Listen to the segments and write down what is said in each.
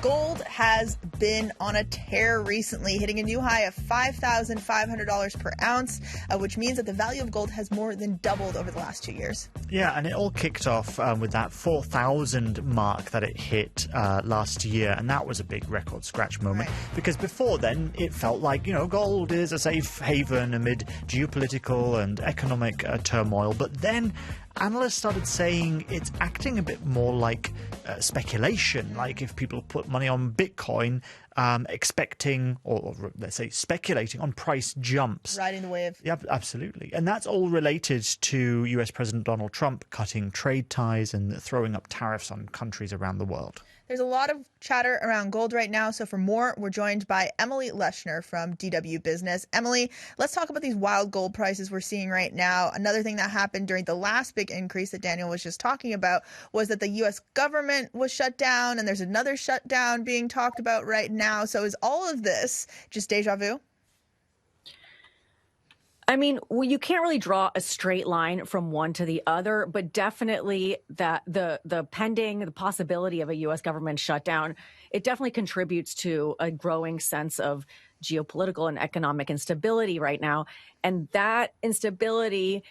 Gold has been on a tear recently, hitting a new high of $5,500 per ounce, which means that the value of gold has more than doubled over the last 2 years. Yeah, and it all kicked off with that 4,000 mark that it hit last year, and that was a big record scratch moment, because before then it felt like, gold is a safe haven amid geopolitical and economic turmoil, but then analysts started saying it's acting a bit more like speculation, like if people put money on Bitcoin, expecting, or let's say speculating on price jumps. Riding the wave. Yeah, absolutely. And that's all related to US President Donald Trump cutting trade ties and throwing up tariffs on countries around the world. There's a lot of chatter around gold right now. So for more, we're joined by Emily Leshner from DW Business. Emily, let's talk about these wild gold prices we're seeing right now. Another thing that happened during the last big increase that Daniel was just talking about was that the U.S. government was shut down, and there's another shutdown being talked about right now. So is all of this just deja vu? I mean, you can't really draw a straight line from one to the other, but definitely that the possibility of a U.S. government shutdown, it definitely contributes to a growing sense of geopolitical and economic instability right now. And that instability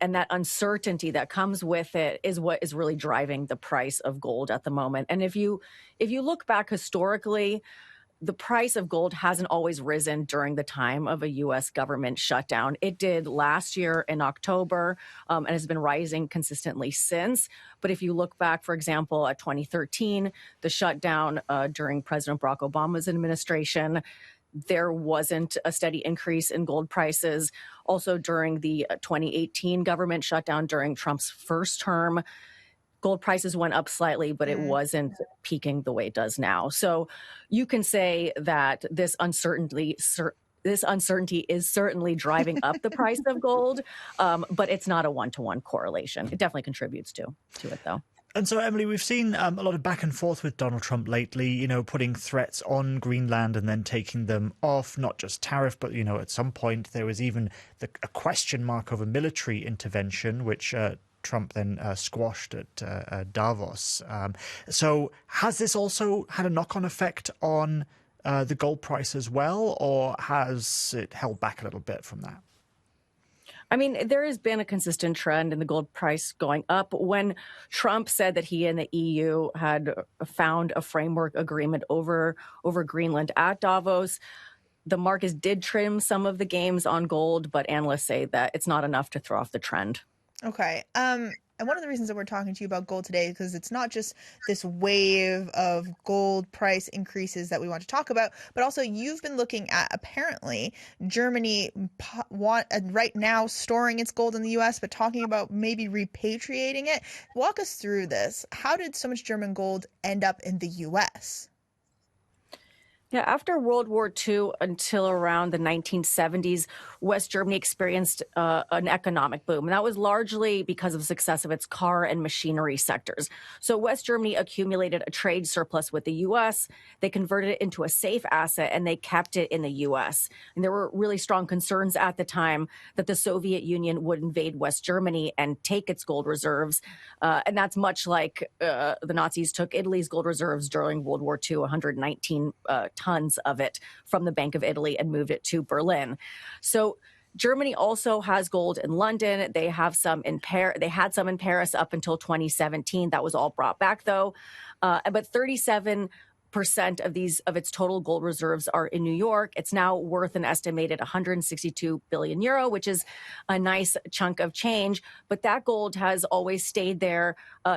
and that uncertainty that comes with it is what is really driving the price of gold at the moment. And if you look back historically, the price of gold hasn't always risen during the time of a U.S. government shutdown. It did last year in October and has been rising consistently since. But if you look back, for example, at 2013, the shutdown during President Barack Obama's administration, there wasn't a steady increase in gold prices. Also during the 2018 government shutdown during Trump's first term, gold prices went up slightly, but it wasn't peaking the way it does now. So you can say that this uncertainty is certainly driving up the price of gold, but it's not a one-to-one correlation. It definitely contributes to it, though. And so, Emily, we've seen a lot of back and forth with Donald Trump lately, putting threats on Greenland and then taking them off, not just tariff, but, at some point there was even a question mark over military intervention, which Trump then squashed at Davos. So has this also had a knock-on effect on the gold price as well, or has it held back a little bit from that? I mean, there has been a consistent trend in the gold price going up. When Trump said that he and the EU had found a framework agreement over Greenland at Davos, the markets did trim some of the gains on gold, but analysts say that it's not enough to throw off the trend. Okay. And one of the reasons that we're talking to you about gold today is because it's not just this wave of gold price increases that we want to talk about, but also you've been looking at, apparently, Germany right now storing its gold in the U.S., but talking about maybe repatriating it. Walk us through this. How did so much German gold end up in the U.S.? Yeah, after World War II until around the 1970s, West Germany experienced an economic boom. And that was largely because of the success of its car and machinery sectors. So West Germany accumulated a trade surplus with the U.S. They converted it into a safe asset, and they kept it in the U.S. And there were really strong concerns at the time that the Soviet Union would invade West Germany and take its gold reserves. And that's much like the Nazis took Italy's gold reserves during World War II, 119 tons of it from the Bank of Italy, and moved it to Berlin. So Germany also has gold in London. They have some in They had some in Paris up until 2017. That was all brought back, though. But 37% of its total gold reserves are in New York. It's now worth an estimated 162 billion euro, which is a nice chunk of change. But that gold has always stayed there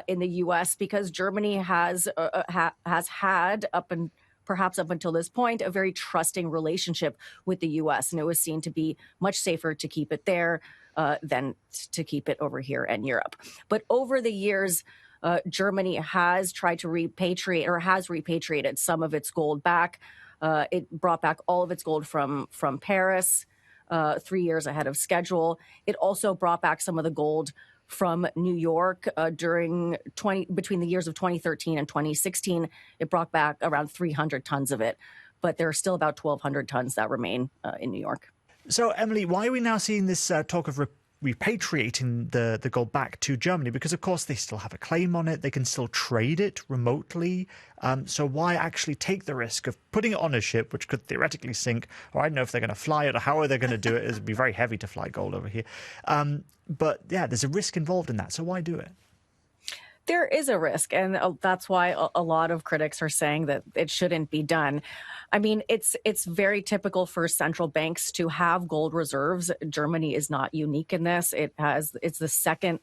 in the U.S. because Germany has had perhaps up until this point, a very trusting relationship with the U.S. And it was seen to be much safer to keep it there than to keep it over here in Europe. But over the years, Germany has tried to repatriate, or has repatriated some of its gold back. It brought back all of its gold from Paris 3 years ahead of schedule. It also brought back some of the gold from New York between the years of 2013 and 2016. It brought back around 300 tons of it, but there are still about 1,200 tons that remain in New York. So, Emily, why are we now seeing this talk of repatriating the gold back to Germany, because of course they still have a claim on it, they can still trade it remotely. So why actually take the risk of putting it on a ship which could theoretically sink, or I don't know if they're going to fly it or how are they going to do it. It would be very heavy to fly gold over here. But yeah, there's a risk involved in that, so why do it? There is a risk, and that's why a lot of critics are saying that it shouldn't be done. I mean, it's very typical for central banks to have gold reserves. Germany is not unique in this. Has the second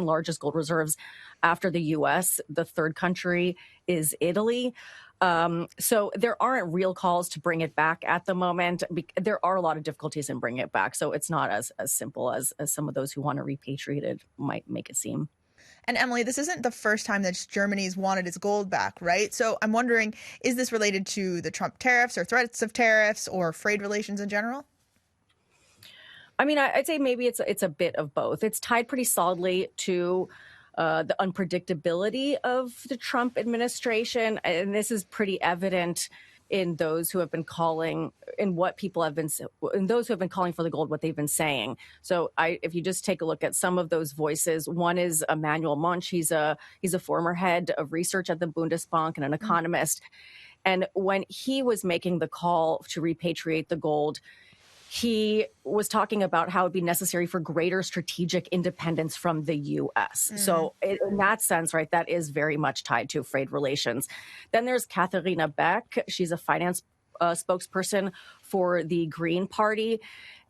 largest gold reserves after the U.S. The third country is Italy. So there aren't real calls to bring it back at the moment. There are a lot of difficulties in bringing it back. So it's not as simple as some of those who want to repatriate it might make it seem. And Emily, this isn't the first time that Germany's wanted its gold back, right? So I'm wondering, is this related to the Trump tariffs or threats of tariffs or trade relations in general? I mean, I'd say maybe it's a bit of both. It's tied pretty solidly to the unpredictability of the Trump administration, and this is pretty evident in those who have been calling, in what people have been, in those who have been calling for the gold, what they've been saying. So if you just take a look at some of those voices, one is Manuel Monch. He's a former head of research at the Bundesbank and an economist. And when he was making the call to repatriate the gold, he was talking about how it would be necessary for greater strategic independence from the U.S. So in that sense, right, that is very much tied to trade relations. Then there's Katharina Beck. She's a finance spokesperson for the Green Party.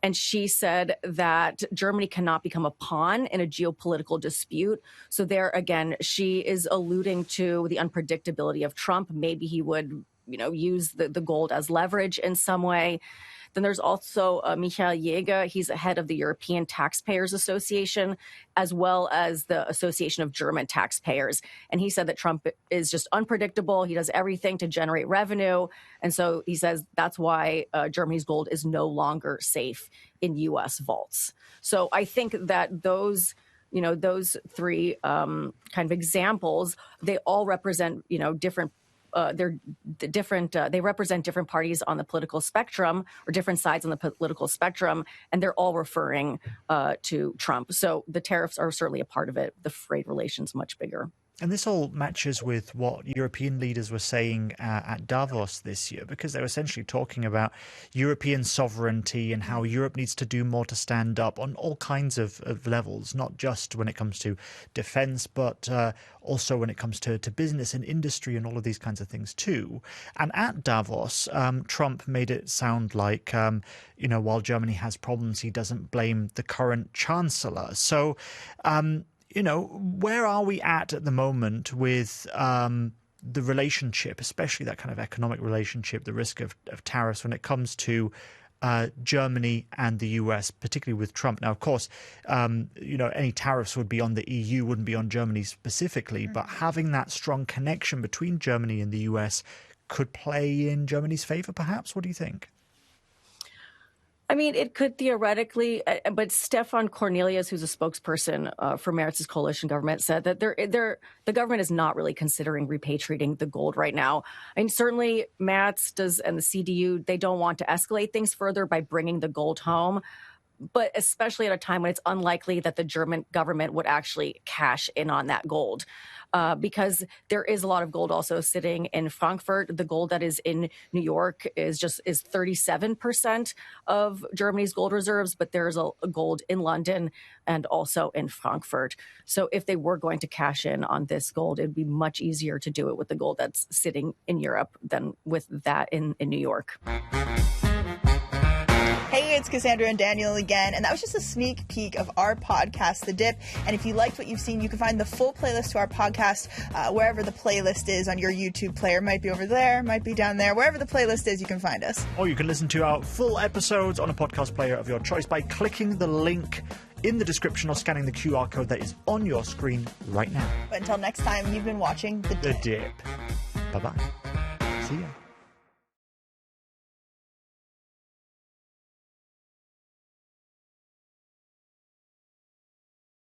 And she said that Germany cannot become a pawn in a geopolitical dispute. So there, again, she is alluding to the unpredictability of Trump. Maybe he would, use the gold as leverage in some way. Then there's also Michael Jäger. He's a head of the European Taxpayers Association, as well as the Association of German Taxpayers. And he said that Trump is just unpredictable. He does everything to generate revenue. And so he says that's why Germany's gold is no longer safe in U.S. vaults. So I think that those three kind of examples, they all represent, different they represent different parties on the political spectrum, or different sides on the political spectrum, and they're all referring to Trump. So the tariffs are certainly a part of it. The trade relations much bigger. And this all matches with what European leaders were saying at Davos this year, because they were essentially talking about European sovereignty and how Europe needs to do more to stand up on all kinds of levels, not just when it comes to defense, but also when it comes to business and industry and all of these kinds of things too. And at Davos, Trump made it sound like, while Germany has problems, he doesn't blame the current chancellor. So, where are we at the moment with the relationship, especially that kind of economic relationship, the risk of tariffs when it comes to Germany and the US, particularly with Trump? Now, of course, any tariffs would be on the EU, wouldn't be on Germany specifically, but having that strong connection between Germany and the US could play in Germany's favor, perhaps? What do you think? I mean, it could theoretically, but Stefan Cornelius, who's a spokesperson for Merz's coalition government, said that the government is not really considering repatriating the gold right now. I mean, certainly Merz and the CDU, they don't want to escalate things further by bringing the gold home, but especially at a time when it's unlikely that the German government would actually cash in on that gold. Because there is a lot of gold also sitting in Frankfurt. The gold that is in New York is 37% of Germany's gold reserves, but there's a gold in London and also in Frankfurt. So if they were going to cash in on this gold, it'd be much easier to do it with the gold that's sitting in Europe than with that in New York. Hey, it's Cassandra and Daniel again, and that was just a sneak peek of our podcast, The Dip. And if you liked what you've seen, you can find the full playlist to our podcast wherever the playlist is on your YouTube player. Might be over there, might be down there. Wherever the playlist is, you can find us. Or you can listen to our full episodes on a podcast player of your choice by clicking the link in the description or scanning the QR code that is on your screen right now. But until next time, you've been watching The Dip. Bye-bye. See ya.